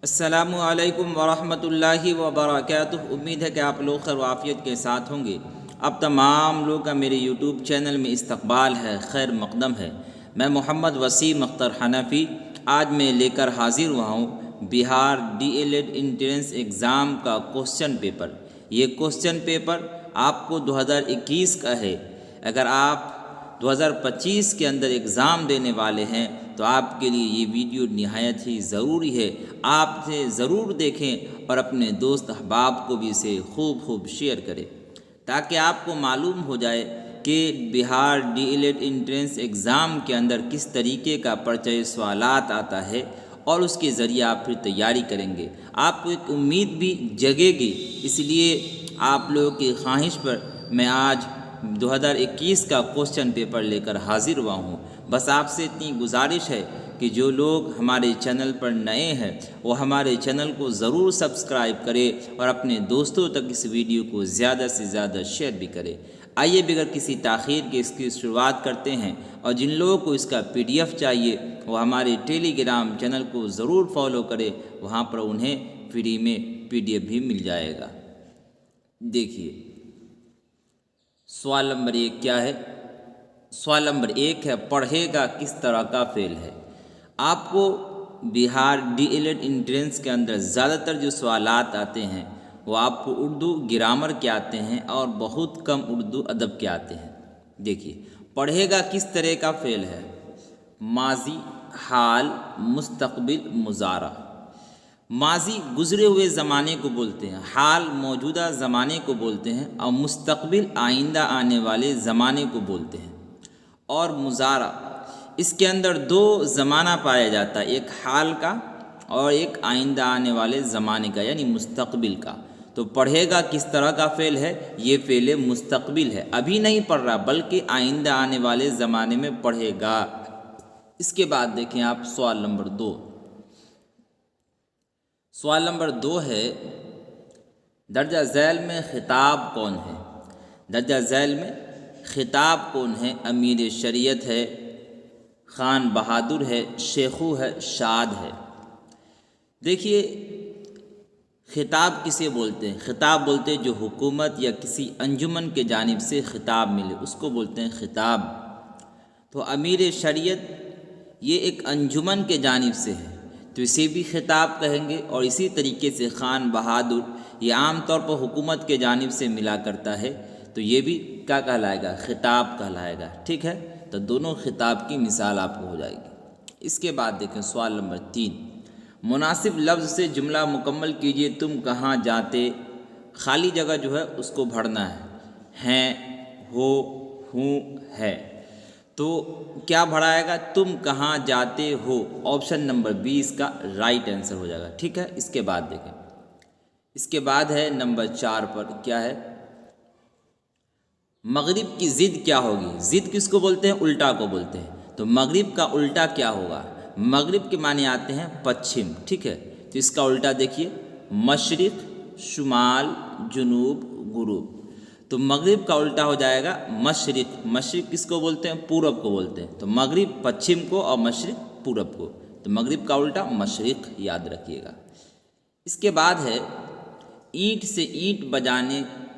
السلام علیکم ورحمۃ اللہ وبرکاتہ۔ امید ہے کہ آپ لوگ خیر و عافیت کے ساتھ ہوں گے۔ اب تمام لوگ کا میرے یوٹیوب چینل میں استقبال ہے، خیر مقدم ہے۔ میں محمد وسیم اختر حنفی آج میں لے کر حاضر ہوا ہوں Bihar D L Ed entrance exam کا کوسچن پیپر۔ یہ کوسچن پیپر آپ کو 2021 کا ہے۔ اگر آپ 2025 کے اندر ایگزام دینے والے ہیں تو آپ کے لیے یہ ویڈیو نہایت ہی ضروری ہے۔ آپ سے ضرور دیکھیں اور اپنے دوست احباب کو بھی اسے خوب شیئر کریں تاکہ آپ کو معلوم ہو جائے کہ Bihar D L Ed entrance exam کے اندر کس طریقے کا پرچہ سوالات آتا ہے اور اس کے ذریعے آپ پھر تیاری کریں گے۔ آپ کو ایک امید بھی جگے گی، اس لیے آپ لوگوں کی خواہش پر میں آج 2021 کا کوسچن پیپر لے کر حاضر ہوا ہوں۔ بس آپ سے اتنی گزارش ہے کہ جو لوگ ہمارے چینل پر نئے ہیں وہ ہمارے چینل کو ضرور سبسکرائب کرے اور اپنے دوستوں تک اس ویڈیو کو زیادہ سے زیادہ شیئر بھی کرے۔ آئیے بغیر کسی تاخیر کے اس کی شروعات کرتے ہیں، اور جن لوگوں کو اس کا PDF چاہیے وہ ہمارے ٹیلی گرام چینل کو ضرور فالو کرے، وہاں پر انہیں فری میں PDF بھی مل جائے گا۔ دیکھیے سوال نمبر 1 کیا ہے۔ سوال نمبر 1 ہے پڑھے گا کس طرح کا فعل ہے۔ آپ کو بہار ڈی ایل ایڈ انٹرنس کے اندر زیادہ تر جو سوالات آتے ہیں وہ آپ کو اردو گرامر کے آتے ہیں اور بہت کم اردو ادب کے آتے ہیں۔ دیکھیے پڑھے گا کس طرح کا فعل ہے۔ ماضی، حال، مستقبل، مضارع۔ ماضی گزرے ہوئے زمانے کو بولتے ہیں، حال موجودہ زمانے کو بولتے ہیں، اور مستقبل آئندہ آنے والے زمانے کو بولتے ہیں۔ اور مضارع اس کے اندر 2 زمانہ پایا جاتا ہے، ایک حال کا اور ایک آئندہ آنے والے زمانے کا یعنی مستقبل کا۔ تو پڑھے گا کس طرح کا فعل ہے، یہ فعل مستقبل ہے، ابھی نہیں پڑھ رہا بلکہ آئندہ آنے والے زمانے میں پڑھے گا۔ اس کے بعد دیکھیں آپ سوال نمبر 2۔ سوال نمبر 2 ہے درجہ ذیل میں خطاب کون ہے۔ درجہ ذیل میں خطاب کون ہے؟ امیر شریعت ہے، خان بہادر ہے، شیخو ہے، شاد ہے۔ دیکھیے خطاب کسے بولتے ہیں؟ خطاب بولتے ہیں جو حکومت یا کسی انجمن کے جانب سے خطاب ملے، اس کو بولتے ہیں خطاب۔ تو امیر شریعت یہ ایک انجمن کے جانب سے ہے تو اسے بھی خطاب کہیں گے، اور اسی طریقے سے خان بہادر یہ عام طور پر حکومت کے جانب سے ملا کرتا ہے تو یہ بھی کیا کہلائے گا؟ خطاب کہلائے گا۔ ٹھیک ہے، تو دونوں خطاب کی مثال آپ کو ہو جائے گی۔ اس کے بعد دیکھیں سوال نمبر 3۔ مناسب لفظ سے جملہ مکمل کیجئے۔ تم کہاں جاتے، خالی جگہ جو ہے اس کو بھرنا ہے۔ ہیں، ہو، ہوں، ہے، تو کیا بھرائے گا؟ تم کہاں جاتے ہو، آپشن نمبر 20 کا رائٹ آنسر ہو جائے گا۔ ٹھیک ہے، اس کے بعد دیکھیں، اس کے بعد ہے نمبر 4 پر کیا ہے؟ مغرب کی ضد کیا ہوگی؟ ضد کس کو بولتے ہیں؟ الٹا کو بولتے ہیں۔ تو مغرب کا الٹا کیا ہوگا؟ مغرب کے معنی آتے ہیں پچھم۔ ٹھیک ہے، تو اس کا الٹا دیکھیے مشرق، شمال، جنوب، غروب۔ تو مغرب کا الٹا ہو جائے گا مشرق۔ مشرق کس کو بولتے ہیں؟ پورب کو بولتے ہیں۔ تو مغرب پچھم کو اور مشرق پورب کو، تو مغرب کا الٹا مشرق، یاد رکھیے گا۔ اس کے بعد ہے اینٹ سے اینٹ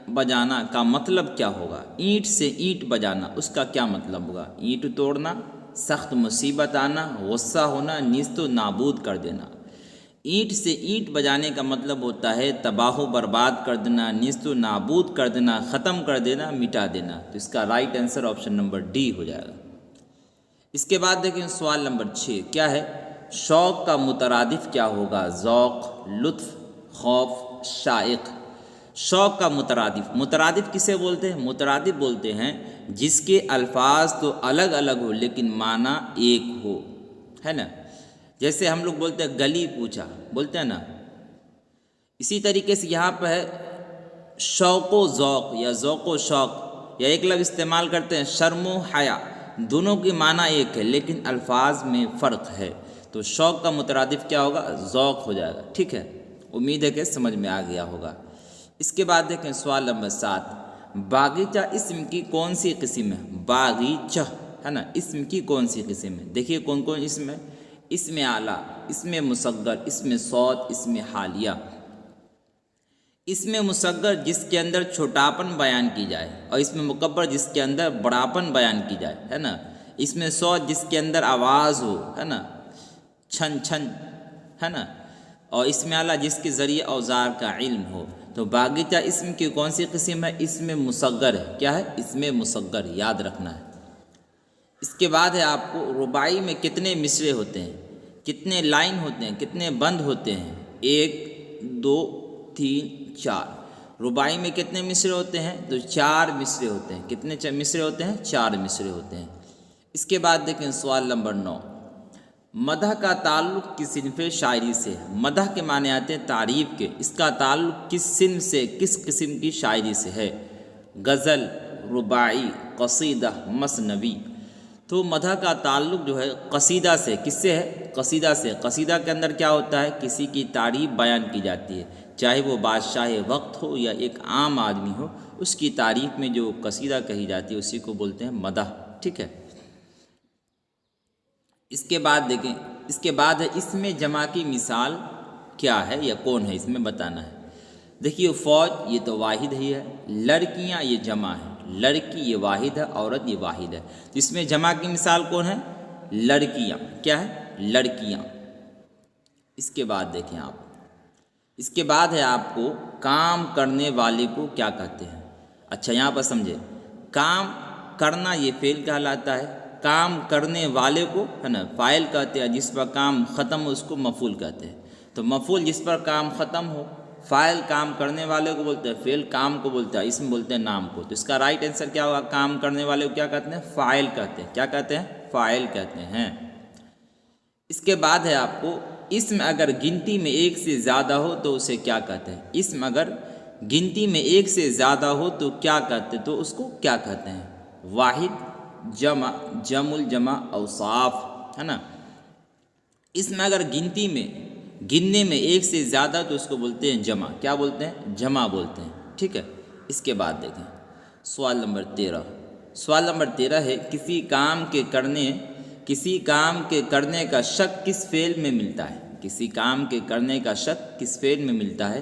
بجانا کا مطلب کیا ہوگا؟ اینٹ سے اینٹ بجانا اس کا کیا مطلب ہوگا؟ اینٹ توڑنا، سخت مصیبت آنا، غصہ ہونا، نیست و نابود کر دینا۔ اینٹ سے اینٹ بجانے کا مطلب ہوتا ہے تباہ و برباد کر دینا، نیست و نابود کر دینا، ختم کر دینا، مٹا دینا۔ تو اس کا right answer option number D ہو جائے گا۔ اس کے بعد دیکھیں سوال نمبر 6 کیا ہے؟ شوق کا مترادف کیا ہوگا؟ ذوق، لطف، خوف، شائق۔ شوق کا مترادف کسے بولتے ہیں؟ مترادف بولتے ہیں جس کے الفاظ تو الگ الگ ہو لیکن معنی ایک ہو، ہے نا؟ جیسے ہم لوگ بولتے ہیں گلی کوچا، بولتے ہیں نا، اسی طریقے سے یہاں پہ ہے شوق و ذوق یا ذوق و شوق، یا ایک لفظ استعمال کرتے ہیں شرم و حیا، دونوں کی معنی ایک ہے لیکن الفاظ میں فرق ہے۔ تو شوق کا مترادف کیا ہوگا؟ ذوق ہو جائے گا۔ ٹھیک ہے، امید ہے کہ سمجھ میں آ گیا ہوگا۔ اس کے بعد دیکھیں سوال نمبر 7۔ باغیچہ اسم کی کون سی قسم ہے؟ باغیچہ ہے نا، اسم کی کون سی قسم ہے؟ دیکھیے کون کون اسم ہے۔ اسم اعلیٰ، اسم مصغر، اسم صوت، اسم حالیہ۔ اسم مصغر جس کے اندر چھوٹاپن بیان کی جائے، اور اسم مکبر جس کے اندر بڑاپن بیان کی جائے، ہے نا۔ اسم صوت جس کے اندر آواز ہو، ہے نا، چھن چھن، ہے نا، اور اسم اعلیٰ جس کے ذریعے اوزار کا علم ہو۔ تو باغیچہ اسم کی کون سی قسم ہے؟ اسم مصغر ہے۔ کیا ہے؟ اسم مصغر، یاد رکھنا ہے۔ اس کے بعد ہے آپ کو رباعی میں کتنے مصرے ہوتے ہیں، کتنے لائن ہوتے ہیں، کتنے بند ہوتے ہیں؟ 1 2 3 4۔ رباعی میں کتنے مصرے ہوتے ہیں؟ تو 4 مصرے ہوتے ہیں۔ کتنے مصرے ہوتے ہیں؟ 4 مصرے ہوتے ہیں۔ اس کے بعد دیکھیں سوال نمبر 9، مدح کا تعلق کس صنف شاعری سے ہے؟ مدح کے معنی آتے ہیں تعریف کے، اس کا تعلق کس صنف سے، کس قسم کی شاعری سے ہے؟ غزل، رباعی، قصیدہ، مثنوی۔ تو مدح کا تعلق جو ہے قصیدہ سے، کس سے ہے؟ قصیدہ سے۔ قصیدہ کے اندر کیا ہوتا ہے؟ کسی کی تعریف بیان کی جاتی ہے، چاہے وہ بادشاہ وقت ہو یا ایک عام آدمی ہو، اس کی تعریف میں جو قصیدہ کہی جاتی ہے اسی کو بولتے ہیں مدح، ٹھیک ہے۔ اس کے بعد دیکھیں، اس کے بعد ہے اسم جمع کی مثال کیا ہے یا کون ہے، اس میں بتانا ہے۔ دیکھیے فوج یہ تو واحد ہی ہے، لڑکیاں یہ جمع ہے، لڑکی یہ واحد ہے، عورت یہ واحد ہے۔ تو اس میں جمع کی مثال کون ہے؟ لڑکیاں۔ کیا ہے؟ لڑکیاں۔ اس کے بعد دیکھیں آپ، اس کے بعد ہے آپ کو کام کرنے والے کو کیا کہتے ہیں؟ اچھا یہاں پر سمجھے، کام کرنا یہ فعل کہلاتا ہے، کام کرنے والے کو ہے نا فاعل کہتے ہیں، جس پر کام ختم ہو اس کو مفعول کہتے ہیں۔ تو مفعول جس پر کام ختم ہو، فاعل کام کرنے والے کو بولتے ہیں، فعل کام کو بولتا ہے، اسم بولتے ہیں نام کو۔ تو اس کا رائٹ آنسر کیا ہوگا؟ کام کرنے والے کو کیا کہتے ہیں؟ فاعل کہتے ہیں۔ کیا کہتے ہیں؟ فاعل کہتے ہیں۔ اس کے بعد ہے آپ کو اسم اگر گنتی میں ایک سے زیادہ ہو تو اسے کیا کہتے ہیں؟ اسم اگر گنتی میں ایک سے زیادہ ہو تو کیا کہتے ہیں؟ تو اس کو کیا کہتے ہیں؟ واحد، جمع، جمع الجمع، اوصاف، ہے نا۔ اس میں اگر گنتی میں، گننے میں ایک سے زیادہ تو اس کو بولتے ہیں جمع۔ کیا بولتے ہیں؟ جمع بولتے ہیں، ٹھیک ہے۔ اس کے بعد دیکھیں سوال نمبر 13۔ سوال نمبر 13 ہے کسی کام کے کرنے کا شک کس فعل میں ملتا ہے؟ کسی کام کے کرنے کا شک کس فعل میں ملتا ہے؟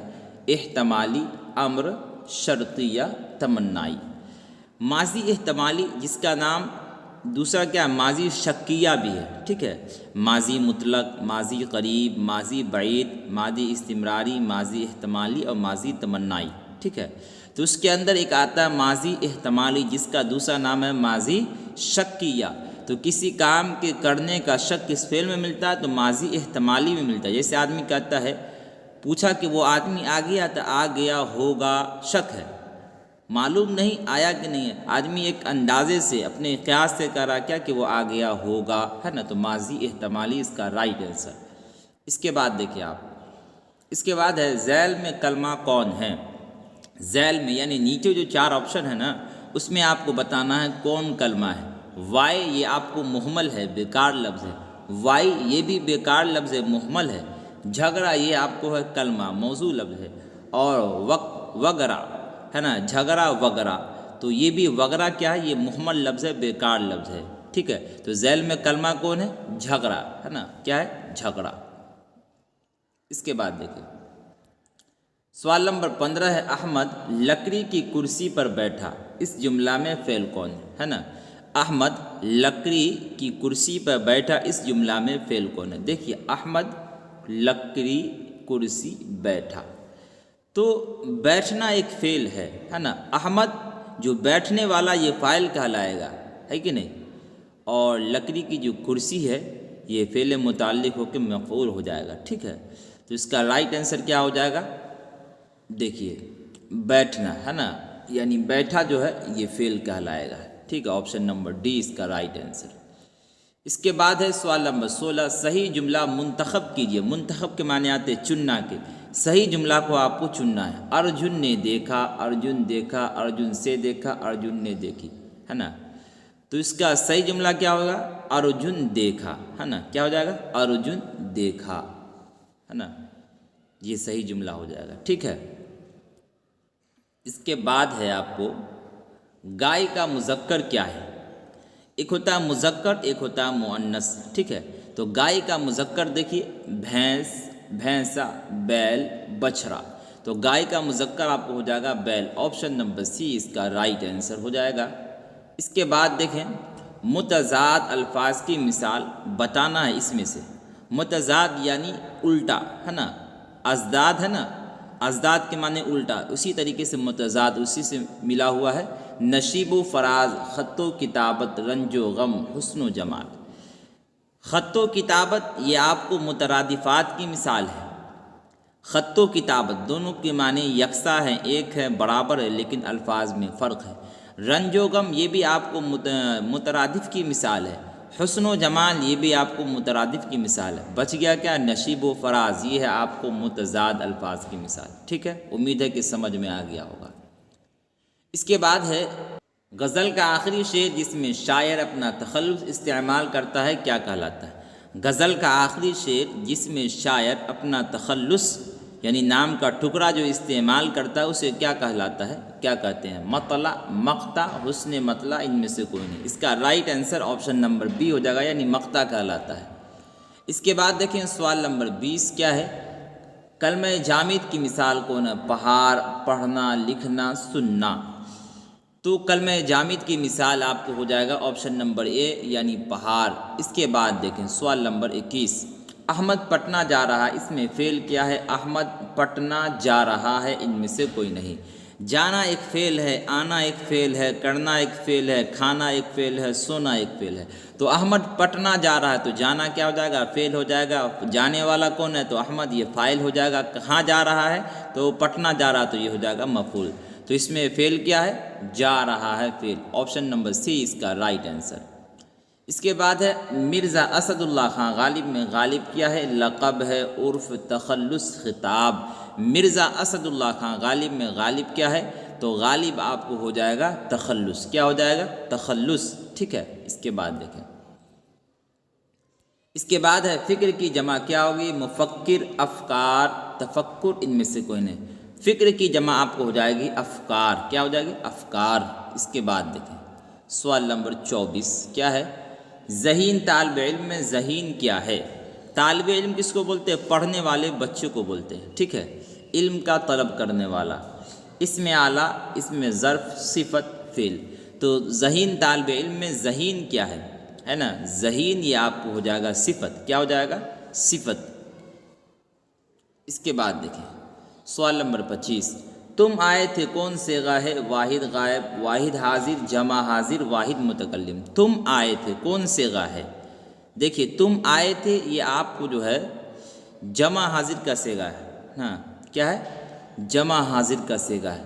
احتمالی، امر، شرطیہ، تمنائی۔ ماضی احتمالی جس کا نام دوسرا کیا؟ ماضی شکیہ بھی ہے، ٹھیک ہے۔ ماضی مطلق، ماضی قریب، ماضی بعید، ماضی استمراری، ماضی احتمالی اور ماضی تمنائی، ٹھیک ہے۔ تو اس کے اندر ایک آتا ہے ماضی احتمالی جس کا دوسرا نام ہے ماضی شکیہ۔ تو کسی کام کے کرنے کا شک کس فعل میں ملتا ہے؟ تو ماضی احتمالی میں ملتا ہے۔ جیسے آدمی کہتا ہے، پوچھا کہ وہ آدمی آ گیا؟ تو آ گیا ہوگا شک ہے، معلوم نہیں آیا کہ نہیں ہے۔ آدمی ایک اندازے سے اپنے قیاس سے کہہ رہا کیا کہ وہ آ گیا ہوگا، ہے نا۔ تو ماضی احتمالی اس کا رائٹ آنسر۔ اس کے بعد دیکھیں آپ، اس کے بعد ہے ذیل میں کلمہ کون ہے؟ ذیل میں یعنی نیچے جو 4 آپشن ہے نا، اس میں آپ کو بتانا ہے کون کلمہ ہے۔ وائی یہ آپ کو مہمل ہے، بیکار لفظ ہے، وائی یہ بھی بیکار لفظ ہے، مہمل ہے۔ جھگڑا یہ آپ کو ہے کلمہ، موضوع لفظ ہے، اور وغیرہ ہے نا، جھگڑا وغیرہ، تو یہ بھی وغیرہ کیا ہے؟ یہ مہمل لفظ ہے، بیکار لفظ ہے، ٹھیک ہے۔ تو ذیل میں کلمہ کون ہے؟ جھگڑا، ہے نا۔ کیا ہے؟ جھگڑا۔ اس کے بعد دیکھیں سوال نمبر 15 ہے احمد لکڑی کی کرسی پر بیٹھا، اس جملہ میں فعل کون ہے نا؟ احمد لکڑی کی کرسی پر بیٹھا، اس جملہ میں فعل کون ہے؟ دیکھیے احمد لکڑی کرسی بیٹھا، تو بیٹھنا ایک فعل ہے نا۔ احمد جو بیٹھنے والا یہ فاعل کہلائے گا، ہے کہ نہیں، اور لکڑی کی جو کرسی ہے یہ فعل متعلق ہو کے مفعول ہو جائے گا، ٹھیک ہے۔ تو اس کا رائٹ آنسر کیا ہو جائے گا؟ دیکھیے بیٹھنا ہے نا، یعنی بیٹھا جو ہے یہ فعل کہلائے گا، ٹھیک ہے۔ آپشن نمبر ڈی اس کا رائٹ آنسر۔ اس کے بعد ہے سوال نمبر 16، صحیح جملہ منتخب کیجیے۔ منتخب کے معنی آتے چننا کے، صحیح جملہ کو آپ کو چننا ہے۔ ارجن نے دیکھا، ارجن دیکھا، ارجن سے دیکھا، ارجن نے دیکھی، ہے نا۔ تو اس کا صحیح جملہ کیا ہوگا؟ ارجن دیکھا، ہے نا۔ کیا ہو جائے گا؟ ارجن دیکھا، ہے نا، یہ صحیح جملہ ہو جائے گا، ٹھیک ہے۔ اس کے بعد ہے آپ کو گائے کا مذکر کیا ہے؟ ایک ہوتا ہے مذکر، ایک ہوتا ہے مؤنث، ٹھیک ہے۔ تو گائے کا مذکر دیکھیے بھینس، بھینسا، بیل، بچھڑا، تو گائے کا مذکر آپ کو ہو جائے گا بیل، آپشن نمبر سی اس کا رائٹ آنسر ہو جائے گا۔ اس کے بعد دیکھیں متضاد الفاظ کی مثال بتانا ہے، اس میں سے متضاد یعنی الٹا ہے نا، ازداد ہے نا، ازداد کے معنی الٹا، اسی طریقے سے متضاد اسی سے ملا ہوا ہے۔ نشیب و فراز، خط و کتابت، رنج و غم، حسن و جمال۔ خط و کتابت یہ آپ کو مترادفات کی مثال ہے۔ خط و کتابت دونوں کے معنی یکساں ہیں، ایک ہے، برابر ہے، لیکن الفاظ میں فرق ہے۔ رنج و غم یہ بھی آپ کو مترادف کی مثال ہے۔ حسن و جمال یہ بھی آپ کو مترادف کی مثال ہے۔ بچ گیا کیا؟ نشیب و فراز، یہ ہے آپ کو متضاد الفاظ کی مثال۔ ٹھیک ہے، امید ہے کہ سمجھ میں آ گیا ہوگا۔ اس کے بعد ہے غزل کا آخری شعر جس میں شاعر اپنا تخلص استعمال کرتا ہے، کیا کہلاتا ہے؟ غزل کا آخری شعر جس میں شاعر اپنا تخلص یعنی نام کا ٹکڑا جو استعمال کرتا ہے اسے کیا کہلاتا ہے؟ کیا کہتے ہیں؟ مطلع، مقطع، حسن مطلع، ان میں سے کوئی نہیں۔ اس کا right answer option number B ہو جائے گا، یعنی مقطع کہلاتا ہے۔ اس کے بعد دیکھیں سوال نمبر 20 کیا ہے؟ کلمہ جامد کی مثال کون ہے؟ پہاڑ، پڑھنا، لکھنا، سننا۔ تو کلمہ جامد کی مثال آپ کو ہو جائے گا آپشن نمبر اے، یعنی پہاڑ۔ اس کے بعد دیکھیں سوال نمبر 21، احمد پٹنہ جا رہا، اس میں فعل کیا ہے؟ احمد پٹنہ جا رہا ہے، ان میں سے کوئی نہیں۔ جانا ایک فعل ہے، آنا ایک فعل ہے، کرنا ایک فعل ہے، کھانا ایک فعل ہے، سونا ایک فعل ہے۔ تو احمد پٹنہ جا رہا ہے تو جانا کیا ہو جائے گا؟ فعل ہو جائے گا۔ جانے والا کون ہے؟ تو احمد، یہ فاعل ہو جائے گا۔ کہاں جا رہا ہے؟ تو پٹنہ جا رہا ہے، تو یہ ہو جائے گا مفعول۔ تو اس میں فعل کیا ہے؟ جا رہا ہے، فعل، آپشن نمبر سی اس کا رائٹ آنسر۔ اس کے بعد ہے مرزا اسد اللہ خان غالب، میں غالب کیا ہے؟ لقب ہے، عرف، تخلص، خطاب۔ مرزا اسد اللہ خان غالب میں غالب کیا ہے؟ تو غالب آپ کو ہو جائے گا تخلص۔ کیا ہو جائے گا؟ تخلص۔ ٹھیک ہے، اس کے بعد دیکھیں، اس کے بعد ہے فکر کی جمع کیا ہوگی؟ مفکر، افکار، تفکر، ان میں سے کوئی نہیں۔ فکر کی جمع آپ کو ہو جائے گی افکار۔ کیا ہو جائے گی؟ افکار۔ اس کے بعد دیکھیں سوال نمبر 24 کیا ہے؟ ذہین طالب علم میں ذہین کیا ہے؟ طالب علم کس کو بولتے ہیں؟ پڑھنے والے بچے کو بولتے ہیں۔ ٹھیک ہے، علم کا طلب کرنے والا۔ اس میں اعلیٰ، اس میں ظرف، صفت، فعل۔ تو ذہین طالب علم میں ذہین کیا ہے نا؟ ذہین یہ آپ کو ہو جائے گا صفت۔ کیا ہو جائے گا؟ صفت۔ اس کے بعد دیکھیں سوال نمبر 25، تم آئے تھے کون صیغہ ہے؟ واحد غائب، واحد حاضر، جمع حاضر، واحد متکلم۔ تم آئے تھے کون صیغہ ہے؟ دیکھیے تم آئے تھے یہ آپ کو جو ہے جمع حاضر کا صیغہ ہے۔ ہاں، کیا ہے؟ جمع حاضر کا صیغہ ہے۔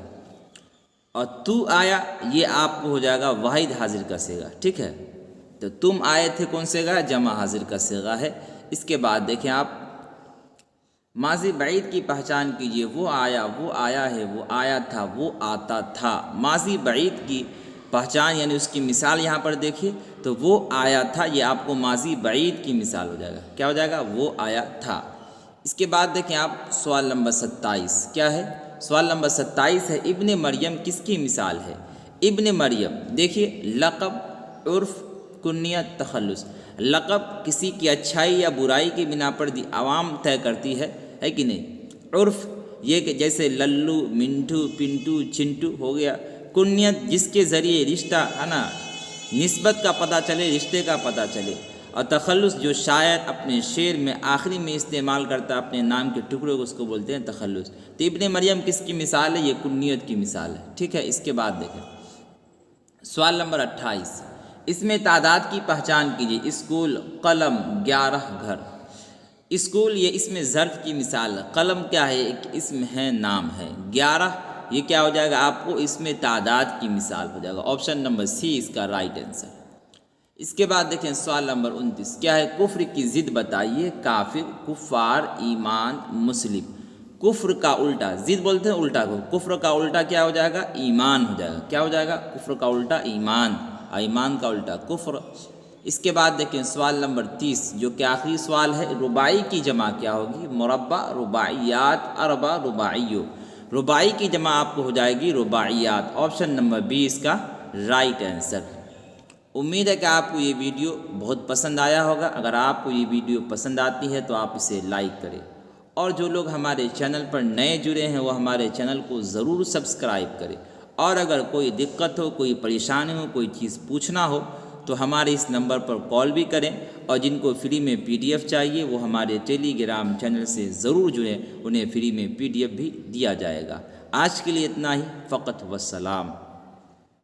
اور تو آیا یہ آپ کو ہو جائے گا واحد حاضر کا صیغہ۔ ٹھیک ہے، تو تم آئے تھے کون صیغہ ہے؟ جمع حاضر کا صیغہ ہے۔ اس کے بعد دیکھیں آپ ماضی بعید کی پہچان کیجئے، وہ آیا ہے، وہ آیا تھا، وہ آتا تھا۔ ماضی بعید کی پہچان یعنی اس کی مثال یہاں پر دیکھیے، تو وہ آیا تھا یہ آپ کو ماضی بعید کی مثال ہو جائے گا۔ کیا ہو جائے گا؟ وہ آیا تھا۔ اس کے بعد دیکھیں آپ سوال نمبر 27 کیا ہے؟ سوال نمبر 27 ہے ابن مریم کس کی مثال ہے؟ ابن مریم دیکھیے لقب، عرف، کنیت، تخلص۔ لقب کسی کی اچھائی یا برائی کی بنا پر عوام طے کرتی ہے کہ نہیں؟ عرف یہ کہ جیسے للو، منٹو، پنٹو، چنٹو ہو گیا۔ کنیت جس کے ذریعے رشتہ ہے نا، نسبت کا پتہ چلے، رشتے کا پتہ چلے۔ اور تخلص جو شاعر اپنے شعر میں آخری میں استعمال کرتا ہے اپنے نام کے ٹکڑے کو، اس کو بولتے ہیں تخلص۔ تو ابن مریم کس کی مثال ہے؟ یہ کنیت کی مثال ہے۔ ٹھیک ہے، اس کے بعد دیکھیں سوال نمبر 28، اس میں تعداد کی پہچان کیجیے۔ اسکول، قلم، 11 گھر۔ اسکول یہ اس میں ظرف کی مثال ہے۔ قلم کیا ہے؟ ایک اسم ہے، نام ہے۔ 11 یہ کیا ہو جائے گا آپ کو؟ اس میں تعداد کی مثال ہو جائے گا۔ آپشن نمبر سی اس کا رائٹ آنسر۔ اس کے بعد دیکھیں سوال نمبر 29 کیا ہے؟ کفر کی ضد بتائیے۔ کافر، کفار، ایمان، مسلم۔ کفر کا الٹا، ضد بولتے ہیں الٹا کو، کفر کا الٹا کیا ہو جائے گا؟ ایمان ہو جائے گا۔ کیا ہو جائے گا؟ کفر کا الٹا ایمان، ایمان کا الٹا کفر۔ اس کے بعد دیکھیں سوال نمبر 30 جو کہ آخری سوال ہے، رباعی کی جمع کیا ہوگی؟ مربع، رباعیات، اربع، رباعیو۔ رباعی کی جمع آپ کو ہو جائے گی رباعیات۔ آپشن نمبر بی اس کا رائٹ آنسر۔ امید ہے کہ آپ کو یہ ویڈیو بہت پسند آیا ہوگا۔ اگر آپ کو یہ ویڈیو پسند آتی ہے تو آپ اسے لائک کریں، اور جو لوگ ہمارے چینل پر نئے جڑے ہیں وہ ہمارے چینل کو ضرور سبسکرائب کریں، اور اگر کوئی دقت ہو، کوئی پریشانی ہو، کوئی چیز پوچھنا ہو تو ہمارے اس نمبر پر کال بھی کریں، اور جن کو فری میں PDF چاہیے وہ ہمارے ٹیلی گرام چینل سے ضرور جڑیں، انہیں فری میں PDF بھی دیا جائے گا۔ آج کے لیے اتنا ہی، فقط والسلام۔